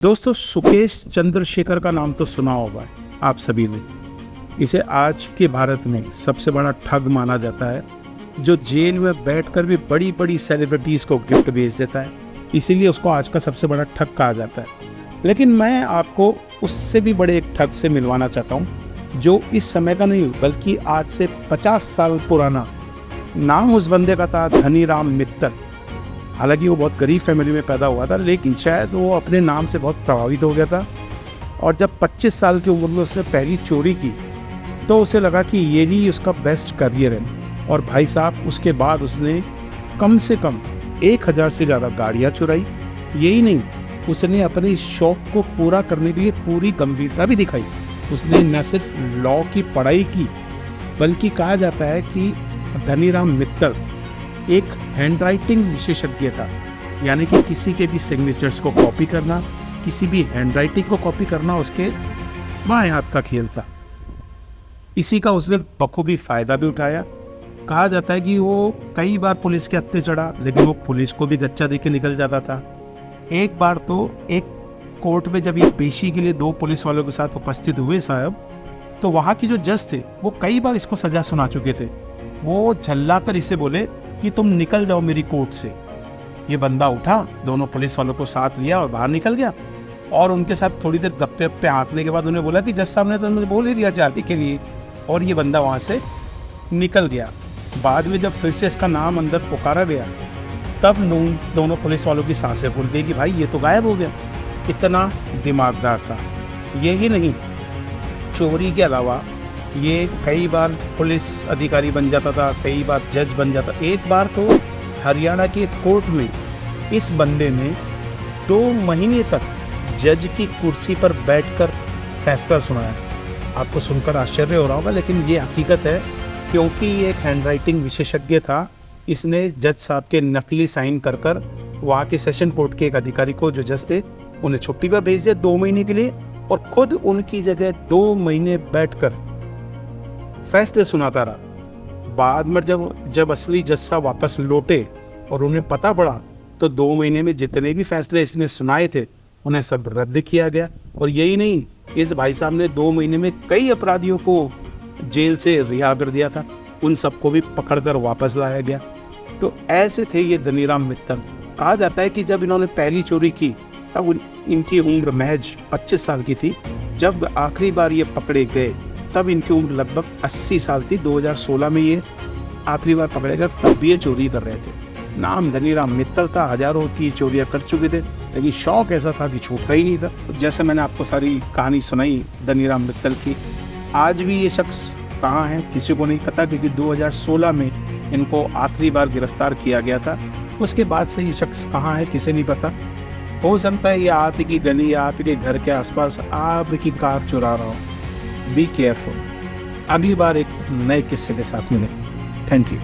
दोस्तों, सुकेश चंद्रशेखर का नाम तो सुना होगा आप सभी ने। इसे आज के भारत में सबसे बड़ा ठग माना जाता है, जो जेल में बैठकर भी बड़ी बड़ी सेलिब्रिटीज़ को गिफ्ट भेज देता है। इसीलिए उसको आज का सबसे बड़ा ठग कहा जाता है। लेकिन मैं आपको उससे भी बड़े एक ठग से मिलवाना चाहता हूँ, जो इस समय का नहीं बल्कि आज से 50 साल पुराना। नाम उस बंदे का था धनीराम मित्तल। हालांकि वो बहुत गरीब फैमिली में पैदा हुआ था, लेकिन शायद वो अपने नाम से बहुत प्रभावित हो गया था। और जब 25 साल की उम्र में उसने पहली चोरी की तो उसे लगा कि ये ही उसका बेस्ट करियर है। और भाई साहब, उसके बाद उसने कम से कम 1000 से ज़्यादा गाड़ियाँ चुराई। यही नहीं, उसने अपने इस शौक को पूरा करने के लिए पूरी गंभीरता भी दिखाई। उसने न सिर्फ लॉ की पढ़ाई की, बल्कि कहा जाता है कि धनीराम मित्तल एक हैंडराइटिंग विशेषज्ञ था। यानी कि किसी के भी सिग्नेचर्स को कॉपी करना, किसी भी हैंडराइटिंग को कॉपी करना उसके बाएं हाथ का खेल था। इसी का उसने बखूबी फ़ायदा भी उठाया। कहा जाता है कि वो कई बार पुलिस के हत्थे चढ़ा, लेकिन वो पुलिस को भी गच्चा दे के निकल जाता था। एक बार तो एक कोर्ट में जब ये पेशी के लिए 2 पुलिस वालों के साथ उपस्थित हुए साहब, तो वहाँ की जो जज थे वो कई बार इसको सज़ा सुना चुके थे। वो झल्लाकर इसे बोले कि तुम निकल जाओ मेरी कोर्ट से। ये बंदा उठा, दोनों पुलिस वालों को साथ लिया और बाहर निकल गया। और उनके साथ थोड़ी देर गप्पे गप्पे हाँकने के बाद उन्हें बोला कि जज साहब ने तो मुझे बोल ही दिया चार्टी के लिए, और ये बंदा वहाँ से निकल गया। बाद में जब फिर से इसका नाम अंदर पुकारा गया, तब दोनों पुलिस वालों की सांसें फूल गई कि भाई ये तो गायब हो गया। इतना दिमागदार था। यही नहीं, चोरी के अलावा ये कई बार पुलिस अधिकारी बन जाता था, कई बार जज बन जाता। एक बार तो हरियाणा के कोर्ट में इस बंदे ने 2 महीने तक जज की कुर्सी पर बैठकर फैसला सुनाया। आपको सुनकर आश्चर्य हो रहा होगा, लेकिन ये हकीकत है, क्योंकि ये एक हैंडराइटिंग विशेषज्ञ था। इसने जज साहब के नकली साइन कर वहाँ के सेशन कोर्ट के एक अधिकारी को, जो जज थे, उन्हें छुट्टी पर भेज दिया 2 महीने के लिए, और खुद उनकी जगह 2 महीने बैठकर फैसले सुनाता रहा। बाद में जब असली जज साहब वापस लौटे और उन्हें पता पड़ा, तो 2 महीने में जितने भी फैसले इसने सुनाए थे उन्हें सब रद्द किया गया। और यही नहीं, इस भाई साहब ने 2 महीने में कई अपराधियों को जेल से रिहा कर दिया था। उन सबको भी पकड़कर वापस लाया गया। तो ऐसे थे ये धनीराम मित्तल। कहा जाता है कि जब इन्होंने पहली चोरी की तब इनकी उम्र महज 25 साल की थी। जब आखिरी बार ये पकड़े गए तब इनकी उम्र लगभग 80 साल थी। 2016 में ये आखिरी बार पकड़े गए, तब भी ये चोरी कर रहे थे। नाम धनीराम मित्तल था, हजारों की चोरियां कर चुके थे, लेकिन शौक ऐसा था कि छूटता ही नहीं था। जैसे मैंने आपको सारी कहानी सुनाई धनीराम मित्तल की, आज भी ये शख्स कहाँ है किसी को नहीं पता, क्योंकि 2016 में इनको आखिरी बार गिरफ्तार किया गया था। उसके बाद से ये शख्स कहाँ है किसे नहीं पता। हो सकता है ये आप ही की गली या आप ही के घर के आसपास आप की कार चुरा रहा हो। Be careful. अगली बार एक नए किस्से के साथ मिलें। Thank you.